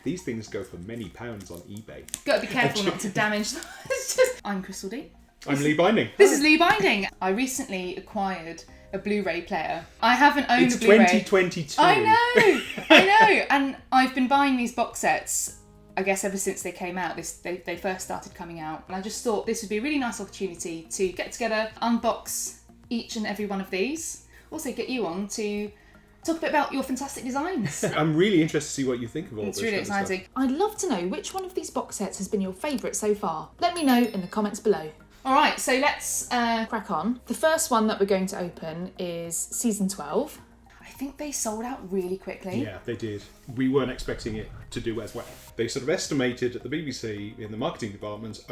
These things go for many pounds on eBay. Got to be careful not to damage them. I'm Crystal D. I'm Lee Binding. This is Lee Binding. I recently acquired a Blu-ray player. I haven't owned a Blu-ray. It's 2022. I know. And I've been buying these box sets, I guess, ever since they came out. They first started coming out. And I just thought this would be a really nice opportunity to get together, unbox each and every one of these. Also get you on to talk a bit about your fantastic designs. I'm really interested to see what you think of all this. It's really exciting. I'd love to know which one of these box sets has been your favourite so far. Let me know in the comments below. All right, so let's Crack on. The first one that we're going to open is season 12. I think they sold out really quickly. Yeah, they did. We weren't expecting it to do as well. They sort of estimated at the BBC in the marketing department,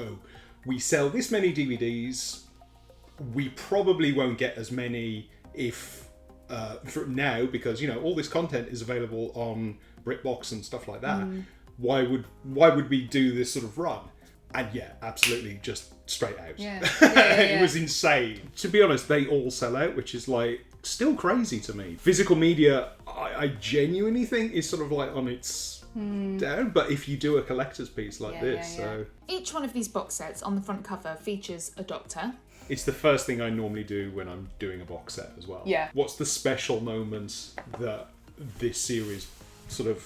we sell this many DVDs, we probably won't get as many for now, because all this content is available on BritBox and stuff like that. Why would we do this sort of run? And yeah, absolutely, just straight out. Yeah. It was insane. To be honest, they all sell out, which is still crazy to me. Physical media, I genuinely think is sort of on its down. But if you do a collector's piece like this, so each one of these box sets on the front cover features a doctor. it's the first thing I normally do when I'm doing a box set as well. Yeah. What's the special moments that this series sort of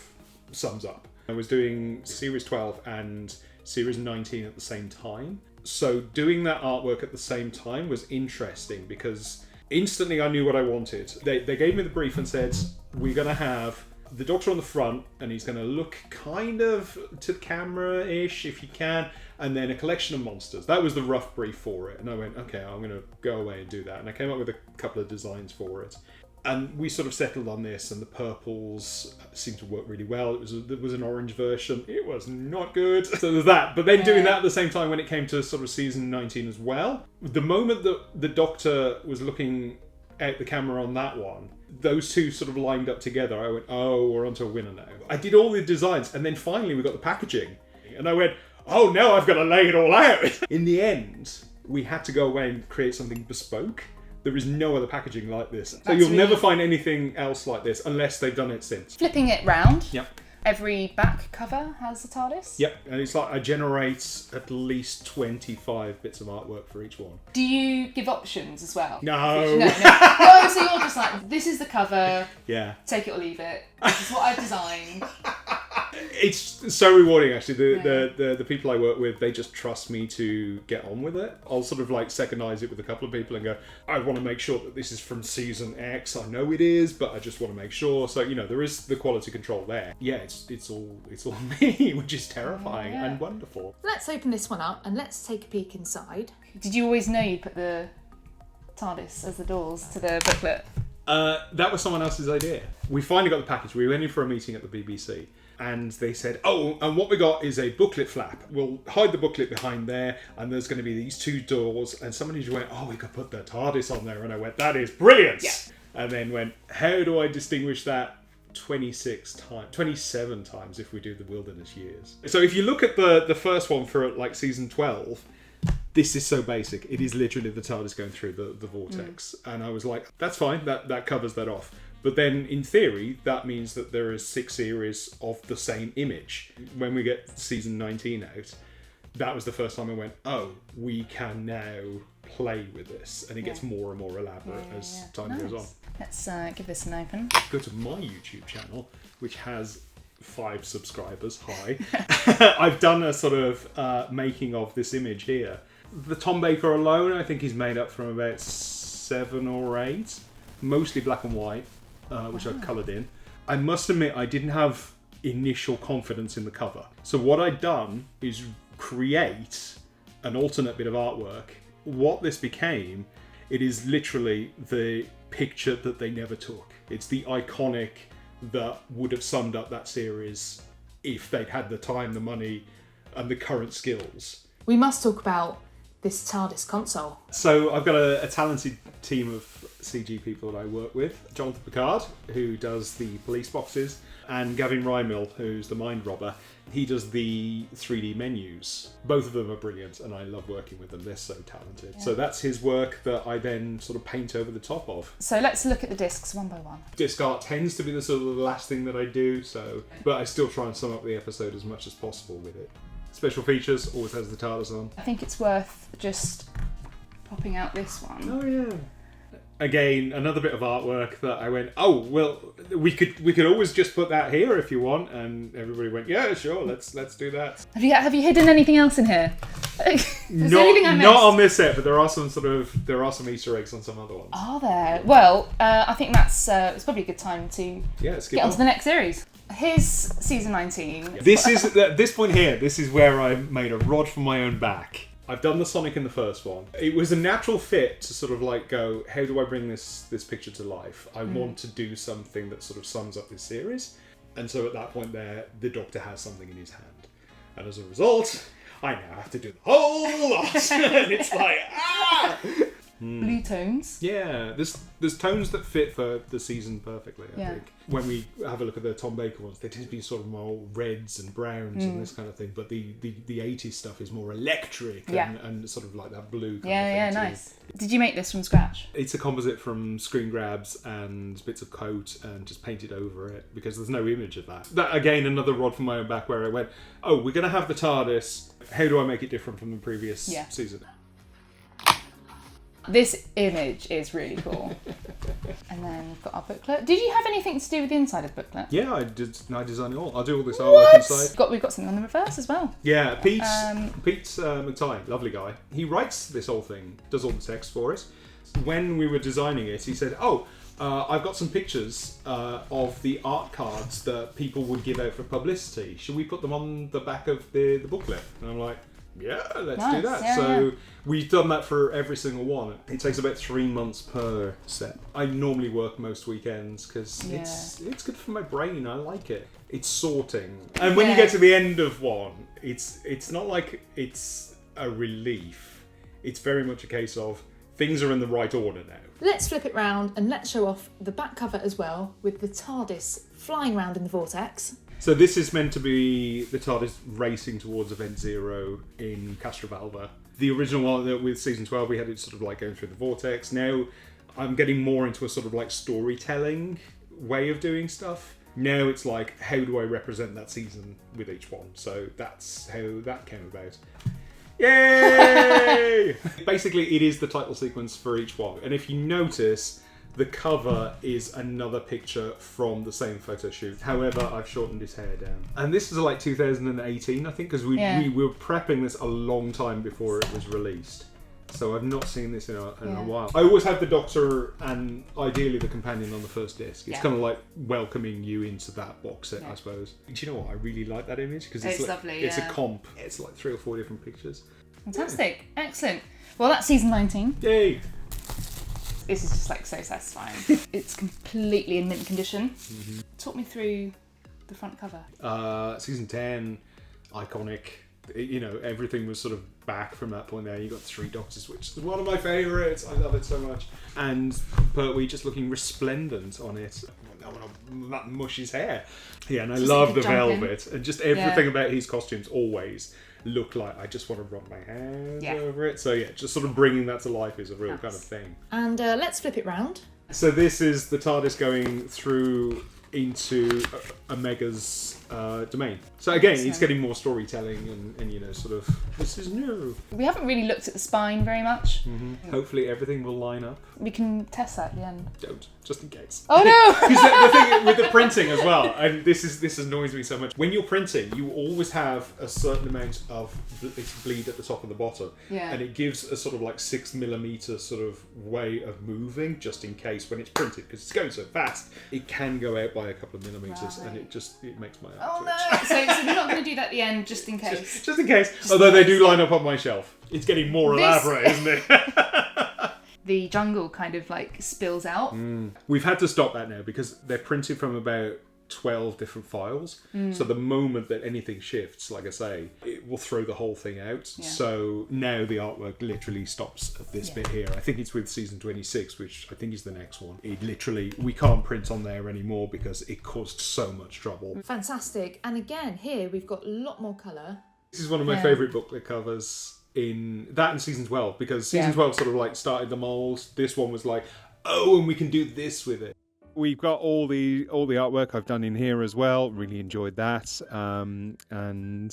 sums up? I was doing series 12 and series 19 at the same time. So doing that artwork at the same time was interesting because instantly I knew what I wanted. They gave me the brief and said, we're going to have the Doctor on the front and he's going to look kind of to camera-ish if you can, and then a collection of monsters. That was the rough brief for it. And I went, okay, I'm going to go away and do that. And I came up with a couple of designs for it. And we sort of settled on this, and the purples seemed to work really well. There was an orange version. It was not good. So there's that. But then doing that at the same time when it came to sort of season 19 as well, the moment that the Doctor was looking out the camera on that one, those two sort of lined up together. I went, oh, we're onto a winner now. I did all the designs, and then finally we got the packaging. And I went, oh, no, I've got to lay it all out. In the end, we had to go away and create something bespoke. There is no other packaging like this. So you'll never find anything else like this unless they've done it since. Flipping it round. Yep. Every back cover has a TARDIS. Yep. And it's like I generate at least 25 bits of artwork for each one. Do you give options as well? No. No, so you're just like, this is the cover. Yeah. Take it or leave it. This is what I've designed. It's so rewarding, actually. The people I work with, they just trust me to get on with it. I'll sort of like second-eyes it with a couple of people and go, I want to make sure that this is from season X. I know it is, but I just want to make sure. So, there is the quality control there. Yeah, it's all me, which is terrifying and wonderful. Let's open this one up and let's take a peek inside. Did you always know you'd put the TARDIS as the doors to the booklet? That was someone else's idea. We finally got the package. We went in for a meeting at the BBC. And they said, oh, and what we got is a booklet flap. We'll hide the booklet behind there, and there's going to be these two doors. And somebody just went, oh, we could put the TARDIS on there. And I went, that is brilliant. Yeah. And then went, how do I distinguish that 27 times if we do the Wilderness Years? So if you look at the first one for like season 12, this is so basic. It is literally the TARDIS going through the vortex. And I was like, that's fine. That covers that off. But then, in theory, that means that there are 6 series of the same image. When we get season 19 out, that was the first time I went, oh, we can now play with this. And it gets more and more elaborate as time goes on. Let's give this an open. Go to my YouTube channel, which has 5 subscribers. Hi. I've done a sort of making of this image here. The Tom Baker alone, I think he's made up from about 7 or 8. Mostly black and white. Which I've coloured in. I must admit I didn't have initial confidence in the cover. So what I'd done is create an alternate bit of artwork. What this became, it is literally the picture that they never took. It's the iconic that would have summed up that series if they'd had the time, the money and the current skills. We must talk about this TARDIS console? So I've got a talented team of CG people that I work with. Jonathan Picard, who does the police boxes, and Gavin Rymill, who's the mind robber. He does the 3D menus. Both of them are brilliant, and I love working with them. They're so talented. Yeah. So that's his work that I then sort of paint over the top of. So let's look at the discs one by one. Disc art tends to be the sort of the last thing that I do, but I still try and sum up the episode as much as possible with it. Special features always has the TARDIS on. I think it's worth just popping out this one. Oh yeah. Again, another bit of artwork that I went, oh well, we could always just put that here if you want, and everybody went, yeah, sure, let's do that. Have you hidden anything else in here? Not on this set, but there are some Easter eggs on some other ones. Are there? Well, I think it's probably a good time to get on to the next series. Here's season 19. This is at this point here. This is where I made a rod for my own back. I've done the Sonic in the first one. It was a natural fit to sort of like go, how do I bring this picture to life? I want to do something that sort of sums up this series. And so at that point there, the Doctor has something in his hand. And as a result, I now have to do the whole lot. And it's like, ah! Blue tones. Yeah, there's tones that fit for the season perfectly, I think. When we have a look at the Tom Baker ones, they tend to be sort of more reds and browns and this kind of thing, but the 80s stuff is more electric and sort of like that blue kind of thing. Yeah, nice. Did you make this from scratch? It's a composite from screen grabs and bits of coat and just painted over it because there's no image of that. That, again, another rod from my own back where I went, oh, we're going to have the TARDIS. How do I make it different from the previous season? This image is really cool. And then we've got our booklet. Did you have anything to do with the inside of the booklet? Yeah, I did. I designed it all. I'll do all this artwork inside. We've got something on the reverse as well. Yeah, Pete McTighe, lovely guy. He writes this whole thing, does all the text for us. When we were designing it, he said, I've got some pictures of the art cards that people would give out for publicity. Should we put them on the back of the booklet? And I'm like, yeah, let's do that. Yeah, we've done that for every single one. It takes about 3 months per set. I normally work most weekends because it's good for my brain. I like it. It's sorting. And when you get to the end of one, it's not like it's a relief. It's very much a case of things are in the right order now. Let's flip it round and let's show off the back cover as well with the TARDIS flying around in the vortex. So this is meant to be the TARDIS racing towards Event Zero in Castrovalva. The original one with season 12, we had it sort of like going through the vortex. Now I'm getting more into a sort of like storytelling way of doing stuff. Now it's like, how do I represent that season with each one? So that's how that came about. Yay! Basically, it is the title sequence for each one. And if you notice, the cover is another picture from the same photo shoot. However, I've shortened his hair down. And this is like 2018, I think, because we were prepping this a long time before it was released. So I've not seen this in a while. I always have the Doctor and ideally the companion on the first disc. It's kind of like welcoming you into that box set, I suppose. Do you know what? I really like that image because it's like, lovely. It's a comp. It's like 3 or 4 different pictures. Fantastic. Yeah. Excellent. Well, that's season 19. Yay! This is just like so satisfying. It's completely in mint condition. Mm-hmm. Talk me through the front cover. Season 10, iconic. Everything was sort of back from that point there. You got 3 Doctors, which is one of my favourites. I love it so much. And Pertwee just looking resplendent on it. I want to mush his hair. Yeah, and I love the velvet. And just everything about his costumes always look like I just want to rub my hands over it. So just sort of bringing that to life is a real kind of thing. And let's flip it round. So this is the TARDIS going through into Omega's domain. So again, it's getting more storytelling and sort of, this is new. We haven't really looked at the spine very much. Mm-hmm. Hopefully everything will line up. We can test that at the end. Don't, just in case. Oh no! Because the thing with the printing as well, and this annoys me so much. When you're printing, you always have a certain amount of bleed at the top and the bottom, and it gives a sort of like 6mm sort of way of moving, just in case when it's printed, because it's going so fast, it can go out by a couple of millimeters, and it makes my eye twitch. So we're not going to do that at the end, just in case. Just in case. Although they do line up on my shelf. It's getting more elaborate, isn't it? The jungle kind of like spills out. We've had to stop that now because they're printed from about 12 different files. So the moment that anything shifts, like I say, it will throw the whole thing out. Yeah. So now the artwork literally stops at this bit here. I think it's with season 26, which I think is the next one. It literally, we can't print on there anymore because it caused so much trouble. Fantastic. And again, here we've got a lot more colour. This is one of my favourite booklet covers in that and season 12, because season 12 sort of like started the mold. This one was like, oh, and we can do this with it. We've got all the artwork I've done in here as well. Really enjoyed that. And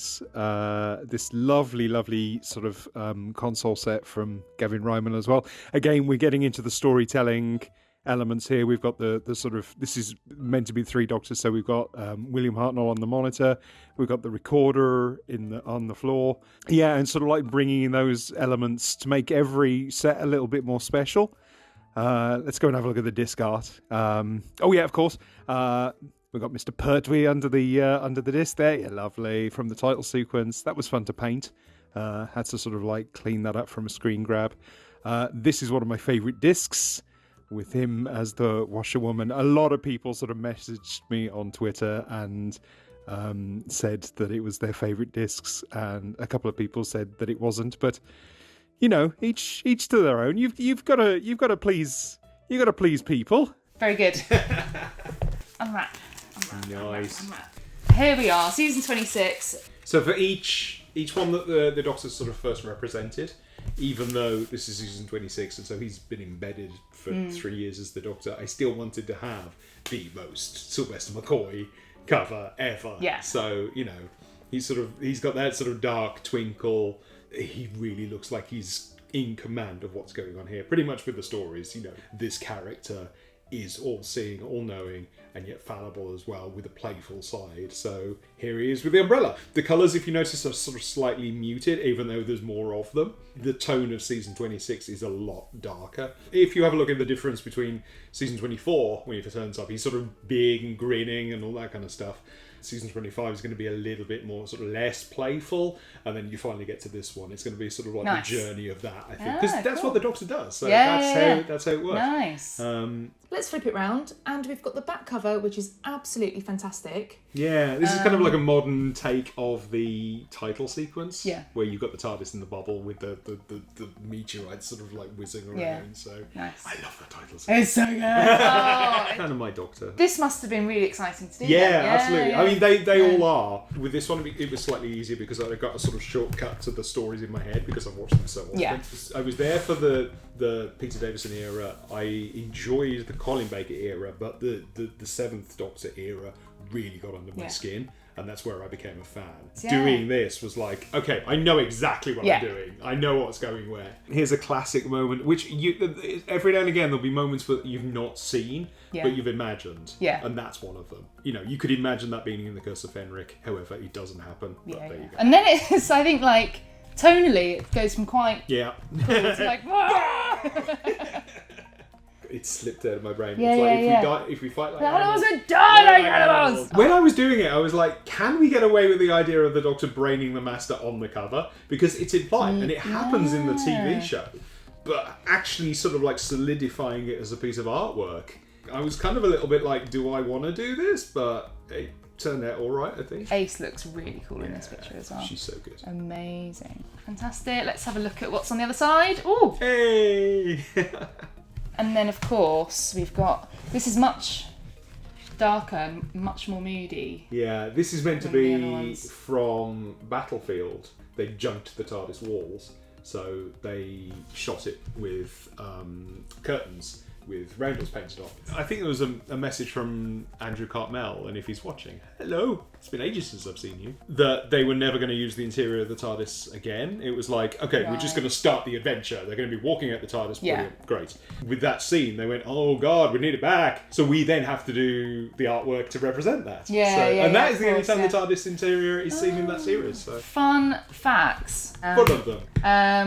this lovely sort of console set from Gavin Ryman as well. Again, we're getting into the storytelling elements here. We've got the sort of, this is meant to be 3 Doctors, so we've got William Hartnell on the monitor, we've got the recorder on the floor, and sort of like bringing in those elements to make every set a little bit more special. Let's go and have a look at the disc art. Of course, we've got Mr. Pertwee under the disc there. Yeah, lovely, from the title sequence. That was fun to paint. Had to sort of like clean that up from a screen grab. This is one of my favourite discs, with him as the washerwoman. A lot of people sort of messaged me on Twitter and said that it was their favourite discs, and a couple of people said that it wasn't. But you know, each to their own. You've got to please people. Very good. Unwrap. Nice. Here we are, season 26. So for each one that the Doctor's sort of first represented, even though this is season 26 and so he's been embedded for 3 years as the Doctor, I still wanted to have the most Sylvester McCoy cover ever. Yeah. So, you know, he's got that sort of dark twinkle. He really looks like he's in command of what's going on here. Pretty much with the stories, you know, this character is all-seeing, all-knowing, and yet fallible as well, with a playful side. So here he is with the umbrella. The colours, if you notice, are sort of slightly muted, even though there's more of them. The tone of season 26 is a lot darker. If you have a look at the difference between season 24, when he turns up, he's sort of big and grinning and all that kind of stuff. Season 25 is going to be a little bit more sort of less playful, and then you finally get to this one. It's going to be sort of like the journey of that, I think, because that's what the Doctor does. So that's how it works. Nice. Let's flip it round, and we've got the back cover, which is absolutely fantastic. Yeah, this is kind of like a modern take of the title sequence, where you've got the TARDIS in the bubble with the meteorites sort of like whizzing around. Yeah. So nice. I love the title sequence. It's so good. Oh, Kind of my Doctor. this must have been really exciting to do. Yeah, absolutely. I mean, they all are. With this one, it was slightly easier because I got a sort of shortcut to the stories in my head because I've watched them so often. Yeah. I was there for the Peter Davison era. I enjoyed the Colin Baker era, but the 7th Doctor era really got under my skin. And that's where I became a fan. Yeah. Doing this was like, okay, I know exactly what I'm doing. I know what's going where. Here's a classic moment, which every now and again there'll be moments that you've not seen, but you've imagined. Yeah. And that's one of them. You know, you could imagine that being in The Curse of Fenric. However, it doesn't happen. But there you go. And then it's, I think, like, tonally, it goes from quite cool to like, It slipped out of my brain. Yeah, it's like if we fight like animals animals, would die like animals! When I was doing it, I was like, can we get away with the idea of the Doctor braining the Master on the cover? Because it's implied, and it happens in the TV show. But actually sort of like solidifying it as a piece of artwork, I was kind of a little bit like, do I want to do this? But it turned out all right, I think. Ace looks really cool in this picture as well. She's so good. Amazing. Fantastic. Let's have a look at what's on the other side. Ooh! Hey! And then, of course, we've got... This is much darker and much more moody. Yeah, this is meant to be from Battlefield. They junked the TARDIS walls, so they shot it with curtains with roundels painted on. I think there was a message from Andrew Cartmel, and if he's watching, hello, it's been ages since I've seen you, that they were never going to use the interior of the TARDIS again. It was like, okay, we're just going to start the adventure. They're going to be walking out the TARDIS, brilliant, great. With that scene, they went, oh God, we need it back. So we then have to do the artwork to represent that. And that is the only time the TARDIS interior is seen in that series. So. Fun facts. One of them.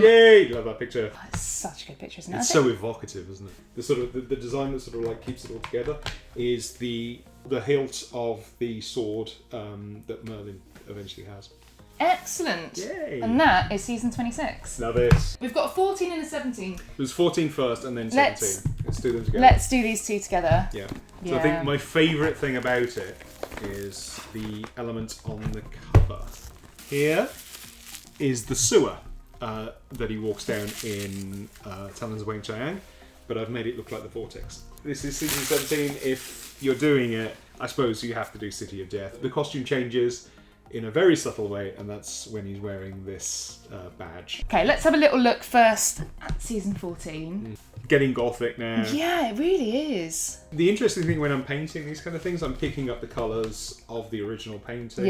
Yay! Love that picture. It's such a good picture, isn't it? It's so evocative, isn't it? The sort of the design that sort of like keeps it all together is the hilt of the sword that Merlin eventually has. Excellent. Yay! And that is season 26. Now this. We've got a 14 and a 17. It was 14 first and then 17. Let's do them together. Let's do these two together. Yeah. So I think my favourite thing about it is the elements on the cover. Here is the sewer that he walks down in Talons of Weng-Chiang, but I've made it look like the vortex. This is season 17. If you're doing it, I suppose you have to do City of Death. The costume changes in a very subtle way, and that's when he's wearing this badge. Okay, let's have a little look first at season 14. Getting gothic now. Yeah, it really is. The interesting thing when I'm painting these kind of things, I'm picking up the colours of the original painting,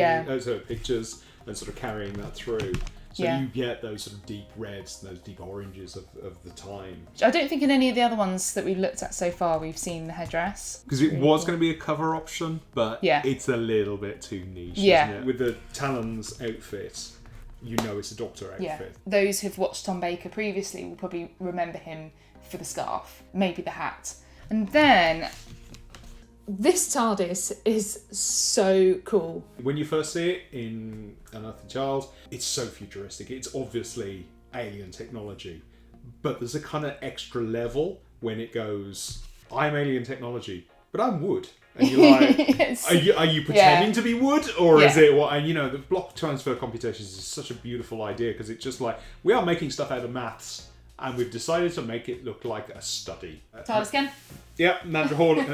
pictures, and sort of carrying that through. So you get those sort of deep reds and those deep oranges of the time. I don't think in any of the other ones that we've looked at so far we've seen the headdress. Because it was going to be a cover option, but it's a little bit too niche, isn't it? With the Talons outfit, you know it's a Doctor outfit. Yeah. Those who've watched Tom Baker previously will probably remember him for the scarf, maybe the hat. And then this TARDIS is so cool. When you first see it in Unearthly Child, it's so futuristic. It's obviously alien technology, but there's a kind of extra level when it goes, I'm alien technology, but I'm wood. And you're like, are you pretending to be wood? Or is it what? And you know, the block transfer computations is such a beautiful idea because it's just like, we are making stuff out of maths and we've decided to make it look like a study. TARDIS again? Yeah, Mandragora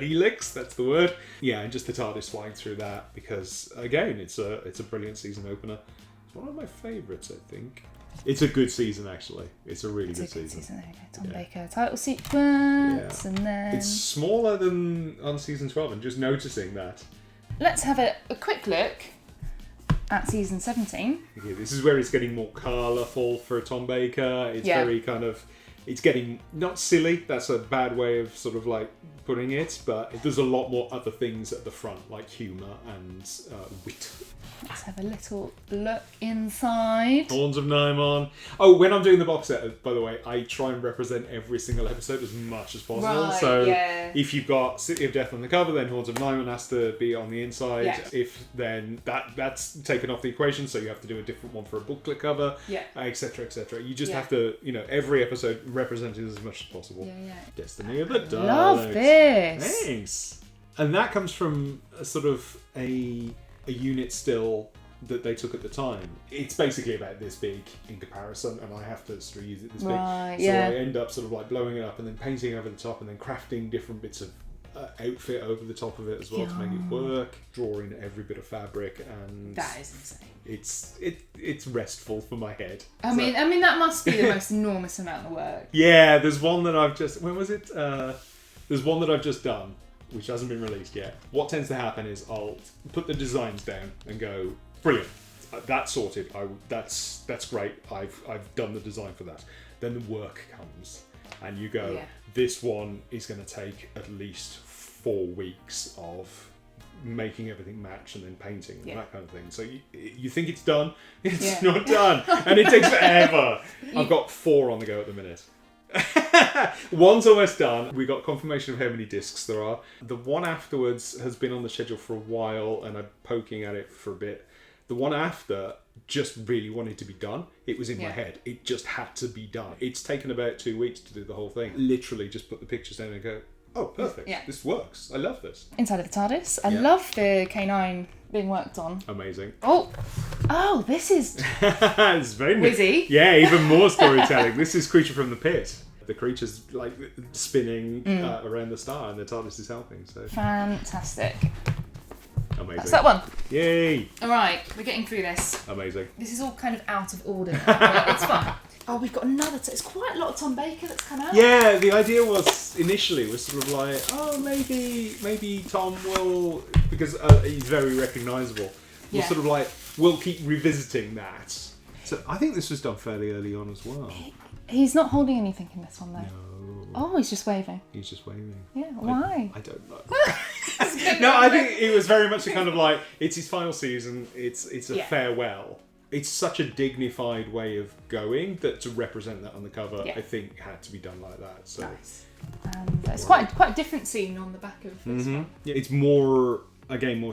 Helix, that's the word. Yeah, and just the TARDIS flying through that because, again, it's a brilliant season opener. It's one of my favourites, I think. It's a good season, actually. It's a really good season. There you go. Tom Baker title sequence, and then... It's smaller than on season 12, and just noticing that. Let's have a quick look at season 17. Okay, this is where it's getting more colourful for Tom Baker. It's very kind of... It's getting, not silly, that's a bad way of sort of like putting it, but there's a lot more other things at the front, like humour and wit. Let's have a little look inside. Horns of Nymon. Oh, when I'm doing the box set, by the way, I try and represent every single episode as much as possible. Right, so if you've got City of Death on the cover, then Horns of Nymon has to be on the inside. Yeah. If then that's taken off the equation, so you have to do a different one for a booklet cover, etc., etc. You just have to, every episode represented as much as possible. Destiny of the Daleks. Love this. Thanks. And that comes from a sort of a unit still that they took at the time. It's basically about this big in comparison, and I have to sort of use it this big. So I end up sort of like blowing it up and then painting over the top and then crafting different bits of outfit over the top of it as well to make it work, drawing every bit of fabric, and that is insane. It's restful for my head. I mean that must be the most enormous amount of work. Yeah, there's one that I've just... When was it? There's one that I've just done, which hasn't been released yet. What tends to happen is I'll put the designs down and go, brilliant, that's sorted. That's great. I've done the design for that. Then the work comes, and you go, this one is going to take at least 4 weeks of making everything match and then painting and that kind of thing. So you think it's done, it's not done, and it takes forever. I've got 4 on the go at the minute. One's almost done. We got confirmation of how many discs there are. The one afterwards has been on the schedule for a while and I'm poking at it for a bit. The one after just really wanted to be done. It was in my head. It just had to be done. It's taken about 2 weeks to do the whole thing. Literally just put the pictures down and go, oh, perfect. This works. I love this. Inside of the TARDIS. I love the K9 being worked on. Amazing. Oh, this is... It's very Wizzy. Yeah, even more storytelling. This is Creature from the Pit. The creature's like spinning around the star and the TARDIS is helping. So fantastic. Amazing. That's that one. Yay. All right, we're getting through this. Amazing. This is all kind of out of order now, but it's fun. Oh, we've got another... It's quite a lot of Tom Baker that's come out. Yeah, the idea was initially sort of like, oh, maybe Tom will, because he's very recognisable. We'll sort of like, we'll keep revisiting that. So I think this was done fairly early on as well. He's not holding anything in this one though. No. Oh, he's just waving. He's just waving. Yeah, why? I don't know. No, I think it was very much a kind of like, it's his final season, it's a farewell. It's such a dignified way of going that to represent that on the cover, I think had to be done like that. So nice. And it's quite a different scene on the back of this one. Yeah, it's more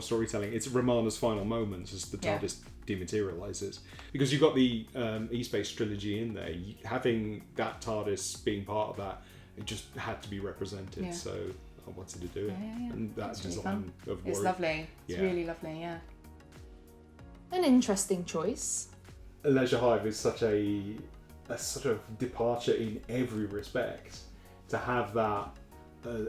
storytelling. It's Romana's final moments as the TARDIS dematerializes, because you've got the E-Space trilogy in there. Having that TARDIS being part of that, it just had to be represented. So I wanted to do it. Yeah. And that It's really design of It's Warwick. lovely. It's Yeah. really lovely, yeah. An interesting choice. Leisure Hive is such a sort of departure in every respect. To have that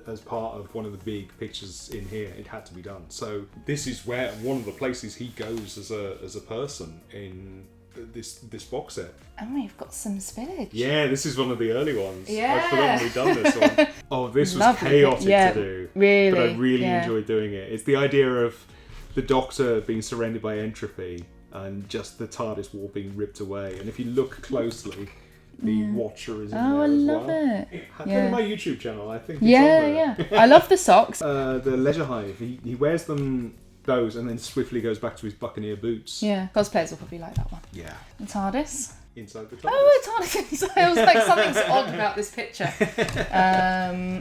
as part of one of the big pictures in here, it had to be done. So this is where one of the places he goes as a person in this box set. And we've got some spillage. Yeah, this is one of the early ones. Yeah. I've forgotten we've done this one. Oh, this was Lovely. chaotic Yeah, to do. really, But I really yeah. enjoyed doing it. It's the idea of the Doctor being surrounded by entropy and just the TARDIS wall being ripped away. And if you look closely, the Watcher is in there Oh, I as love well. it. Go to Yeah. my YouTube channel, I think it's on Yeah, there. yeah. I love the socks. The Leisure Hive, he wears those and then swiftly goes back to his Buccaneer boots. Yeah, cosplayers will probably like that one. Yeah. The TARDIS. Inside the TARDIS. Oh, a TARDIS. I was like, something's odd about this picture.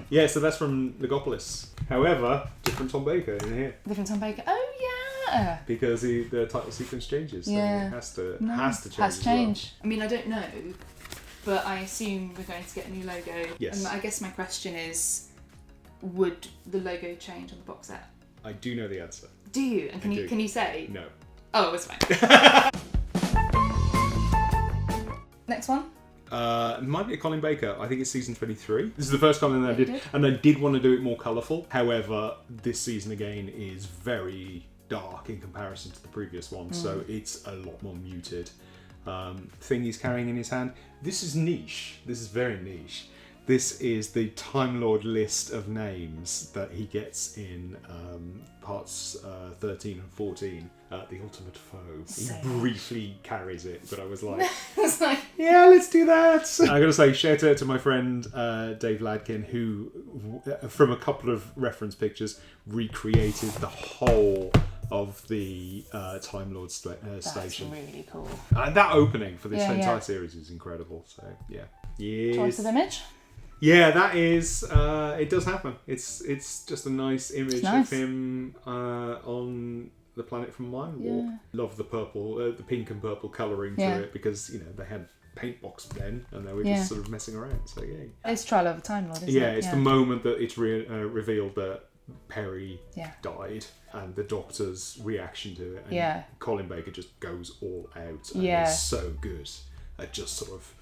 Yeah, so that's from Legopolis. However, different Tom Baker in here. Different Tom Baker. Oh, yeah. Because the title sequence changes. So Yeah. it has to change. Has as well. changed. I mean, I don't know, but I assume we're going to get a new logo. Yes. And I guess my question is, would the logo change on the box set? I do know the answer. Do you? And I do. can you say? No. Oh, it's fine. Next one. It might be a Colin Baker. I think it's season 23. This is the first Colin that I You did. did? And I did want to do it more colourful. However, this season again is very dark in comparison to the previous one. So it's a lot more muted. Thing he's carrying in his hand. This is niche. This is very niche. This is the Time Lord list of names that he gets in parts 13 and 14. The Ultimate Foe. So He briefly carries it, but I was like, It's like, yeah, let's do that. I gotta say, shout out to my friend Dave Ladkin, who, from a couple of reference pictures, recreated the whole of the Time Lord that's station. really cool. And that opening for this Yeah, entire yeah. series is incredible. So yeah, yes. Choice of image. Yeah, that is. It does happen. It's just a nice image nice. of him on the planet from Mind Warp. Yeah. Love the purple, the pink and purple colouring to Yeah. it because they had paint box then and they were Yeah. just sort of messing around. So yeah, It's Trial of a Time Lord, isn't yeah, it? it's the moment that it's revealed that Perry Yeah. died and the Doctor's reaction to it. And Yeah. Colin Baker just goes all out and Yeah. is so good at just sort of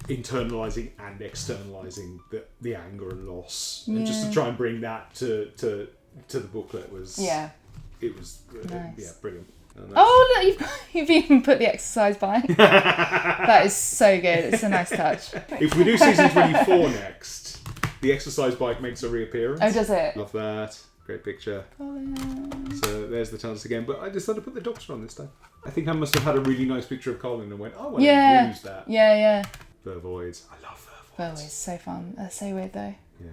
internalizing and externalizing the anger and loss, and just to Yeah. try and bring that to the booklet was it was Nice. yeah, brilliant. And Oh, look, you've even put the exercise bike. That is so good. It's a nice touch. if we do season 24 next, the exercise bike makes a reappearance. Oh, does it? Love that. Great picture. Oh, yeah. So there's the TARDIS again, but I decided to put the Doctor on this time. I think I must have had a really nice picture of Colin and went, oh, well, Yeah. use that. Yeah. Fur Voids. I love Fur Well, Voids. it's so fun. That's so weird, though. Yeah.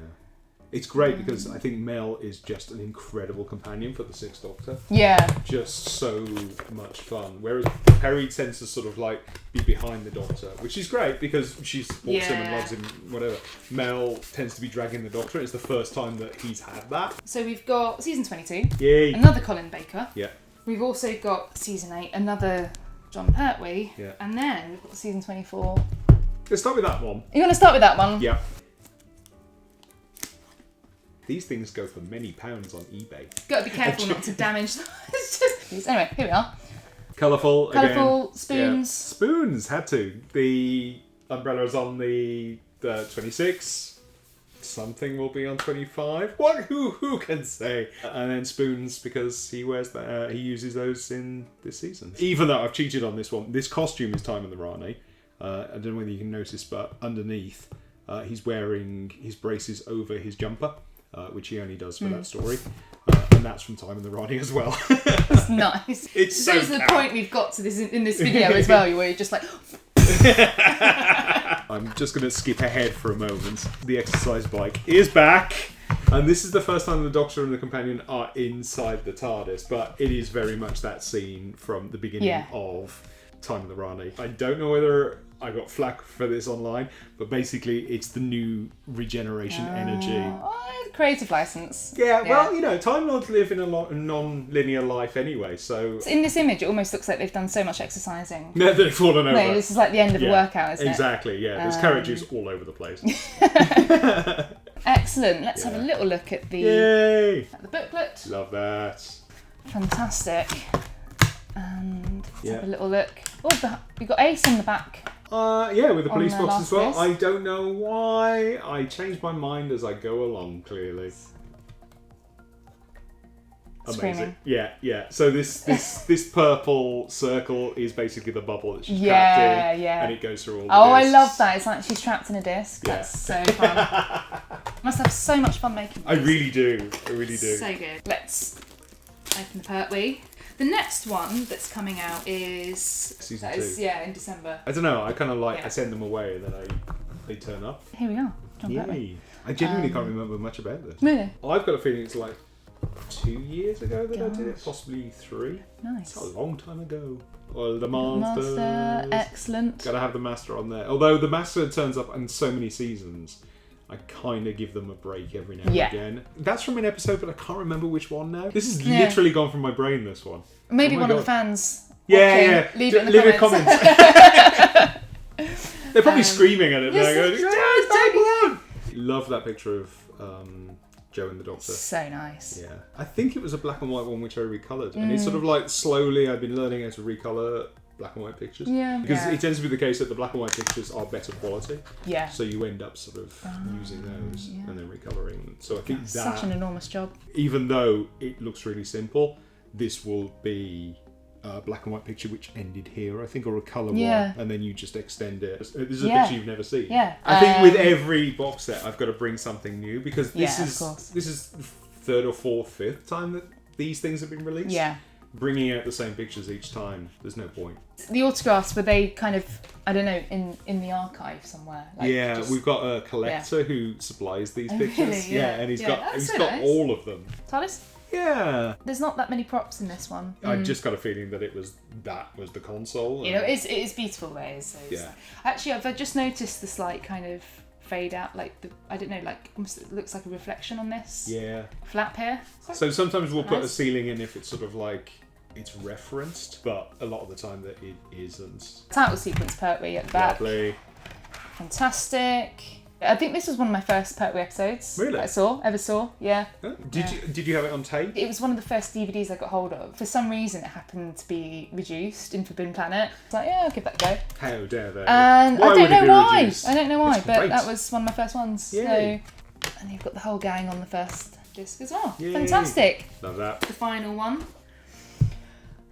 It's great because I think Mel is just an incredible companion for the Sixth Doctor. Yeah. Just so much fun. Whereas Perry tends to sort of like be behind the Doctor, which is great because she supports him and Yeah. loves him, whatever. Mel tends to be dragging the Doctor. It's the first time that he's had that. So we've got season 22, Yay! another Colin Baker. Yeah. We've also got season 8, another John Pertwee. Yeah. And then we've got season 24. Let's start with that one. You want to start with that one? Yeah. These things go for many pounds on eBay. Got to be careful not to damage them. It's just... Anyway, here we are. Colourful again. Colourful spoons. Yeah. Spoons had to. The umbrella's on the 26. Something will be on 25. What? Who can say? And then spoons because he wears that. He uses those in this season. Even though I've cheated on this one, this costume is Time in the Rani. I don't know whether you can notice, but underneath, he's wearing his braces over his jumper, which he only does for that story. And that's from Time in the Rani as well. It's nice. It's so This is the camp. point we've got to this in this video as well, where you're just like... I'm just going to skip ahead for a moment. The exercise bike is back. And this is the first time the Doctor and the Companion are inside the TARDIS, but it is very much that scene from the beginning of Time in the Rani. I don't know whether I got flack for this online, but basically it's the new regeneration energy. Creative license. Yeah, well, Time Lords live in a non-linear life anyway, so... In this image, it almost looks like they've done so much exercising. No, they've fallen over. No, this is like the end of a workout, isn't Exactly, yeah. There's carriages all over the place. Excellent. Let's have a Yeah. little look at the Yay! booklet. Love that. Fantastic. And let's Yeah. have a little look. Oh, you've got Ace on the back. Yeah, with the On police the box last as well. list. I don't know why. I change my mind as I go along, clearly. Amazing. Screaming. Yeah. So this purple circle is basically the bubble that she's Yeah, trapped in. yeah. And it goes through all the Oh, I discs. love that. It's like she's trapped in a disc. Yeah. That's so fun. Must have so much fun making I this. really do. I really do. So good. Let's open the Pertwee. The next one that's coming out is Season that is, 2. yeah, in December. I don't know. I kind of like, Yeah. I send them away and then they turn up. Here we are. John Pertwee. Yay. I genuinely can't remember much about this. Really? I've got a feeling it's like 2 years ago that I did it, Gosh. possibly 3. Nice. It's a long time ago. Well, the Masters. Master, excellent. Gotta have the Master on there. Although the Master turns up in so many seasons, I kind of give them a break every now and Yeah. again. That's from an episode, but I can't remember which one now. This is Yeah. literally gone from my brain, this one. Maybe Oh my one of God. the fans. Yeah, watching, yeah. Leave it in the Leave comments. They're probably screaming at it. yes, They're yes, going, yes, "Yeah, it's that one!" Love that picture of Joe and the Doctor. So nice. Yeah, I think it was a black and white one which I recolored, and it's sort of like slowly I've been learning how to recolor black and white pictures. Yeah. Because Yeah. it tends to be the case that the black and white pictures are better quality, Yeah. so you end up sort of using those yeah. and then recoloring. So I think that, Such an enormous job. even though it looks really simple, this will be a black and white picture which ended here, I think, or a colour Yeah. one, and then you just extend it. This is a Yeah. picture you've never seen. Yeah. I think with every box set, I've got to bring something new because this Yeah, of is course. this is the third or fourth, fifth time that these things have been released. Yeah. Bringing out the same pictures each time, there's no point. The autographs, were they kind of, I don't know, in the archive somewhere? Like Yeah, just- we've got a collector who supplies these Oh, pictures. really? Yeah. And he's Yeah, got that's he's so got nice. all of them. TARDIS? Yeah. There's not that many props in this one. I just got a feeling that that was the console. You know, it is beautiful the way it is. So Yeah. Actually, I've just noticed the slight kind of fade out, like I don't know, like almost it looks like a reflection on this Yeah. flap here. So sometimes we'll put a Nice. ceiling in if it's sort of like it's referenced, but a lot of the time that it isn't. Title sequence Pertwee at the back. Lovely. Fantastic. I think this was one of my first Pertwee episodes. Really? That I ever saw. Yeah. Did you have it on tape? It was one of the first DVDs I got hold of. For some reason, it happened to be reduced in Forbidden Planet. I was like, yeah, I'll give that a go. How dare they? And Why I would don't it know be why. reduced? I don't know why, It's but great. that was one of my first ones. Yay. So, and you've got the whole gang on the first disc as well. Yay. Fantastic. Love that. The final one.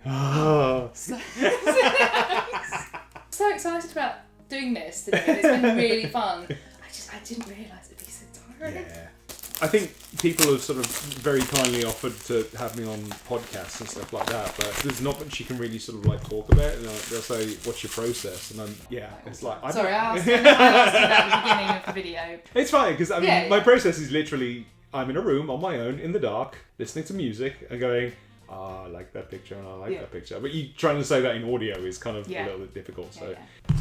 Oh. So excited about doing this today. It's been really fun. I didn't realise it'd be so tiring. Yeah. I think people have sort of very kindly offered to have me on podcasts and stuff like that, but there's not much you can really sort of like talk about. And they'll say, "What's your process?" And it's like, Sorry, I asked you that at the beginning of the video. It's fine because I mean, Yeah, my yeah. process is literally I'm in a room on my own in the dark, listening to music and going, I like that picture and I like Yeah. that picture. But you trying to say that in audio is kind of Yeah. a little bit difficult. So,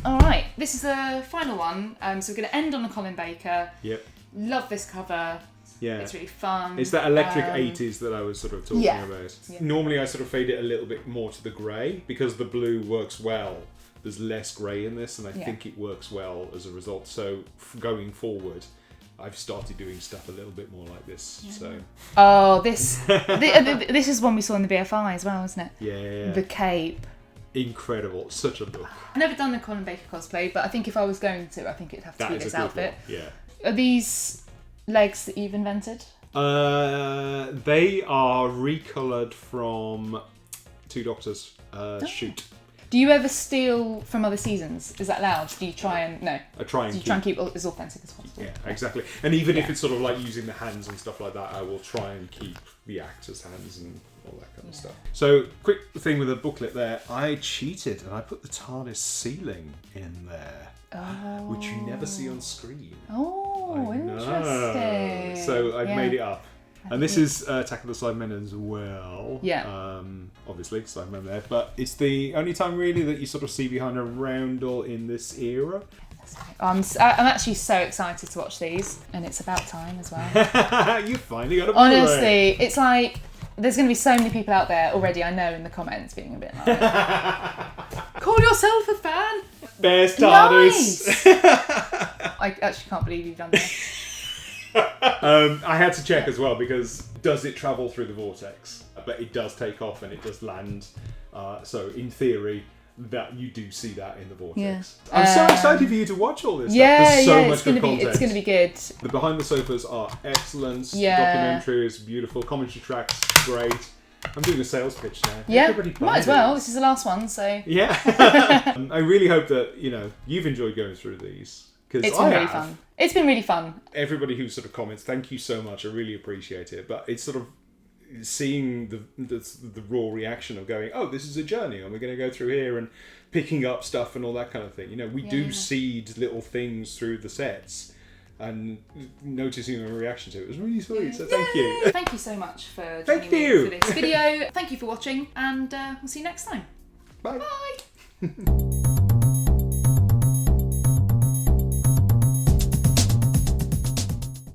All right, this is the final one. So we're going to end on a Colin Baker. yep, Love this cover. yeah. It's really fun. It's that electric 80s that I was sort of talking yeah. about. Yeah. Normally I sort of fade it a little bit more to the grey because the blue works well. There's less grey in this and I Yeah. think it works well as a result. So going forward, I've started doing stuff a little bit more like this. Yeah. So Oh, this is one we saw in the BFI as well, isn't it? yeah, The cape. incredible. Such a look. I've never done the Colin Baker cosplay, but I think if I was going to, I think it'd have to That be is this a good outfit. one. Yeah. Are these legs that you've invented? They are recoloured from Two Doctors shoot. Do you ever steal from other seasons? Is that allowed? Do you try and no? I try and Do you try and keep it as authentic as possible? Yeah, exactly. And even if Yeah. it's sort of like using the hands and stuff like that, I will try and keep the actors' hands and all that kind of stuff. So, quick thing with the booklet there, I cheated and I put the TARDIS ceiling in there, which you never see on screen. Oh, I know. interesting. So I've Yeah. made it up. And this is Attack of the Cybermen as well. Yeah. Obviously, Cybermen there. But it's the only time really that you sort of see behind a roundel in this era. I'm actually so excited to watch these, and it's about time as well. You finally got a Blu-ray. Honestly, it's like there's going to be so many people out there already. I know in the comments being a bit like, "Call yourself a fan." Best TARDIS. Nice. I actually can't believe you've done that. I had to check as well, because does it travel through the vortex? But it does take off and it does land. So in theory, that you do see that in the vortex. Yeah. I'm so excited for you to watch all this Yeah, stuff. There's so yeah, much good content. It's going to be good. The behind the sofas are excellent. Yeah. Documentaries, beautiful. Commentary tracks, great. I'm doing a sales pitch now. Yeah, Everybody buy might as well. these. This is the last one, so Yeah. I really hope that, you've enjoyed going through these. Because it's been really fun. It's been really fun. Everybody who sort of comments, thank you so much. I really appreciate it. But it's sort of seeing the raw reaction of going, oh, this is a journey, and we're going to go through here, and picking up stuff and all that kind of thing. We do seed little things through the sets, and noticing the reaction to it was really sweet. So thank you. Thank you so much for Thank joining you. me for this video. Thank you for watching, and we'll see you next time. Bye. Bye.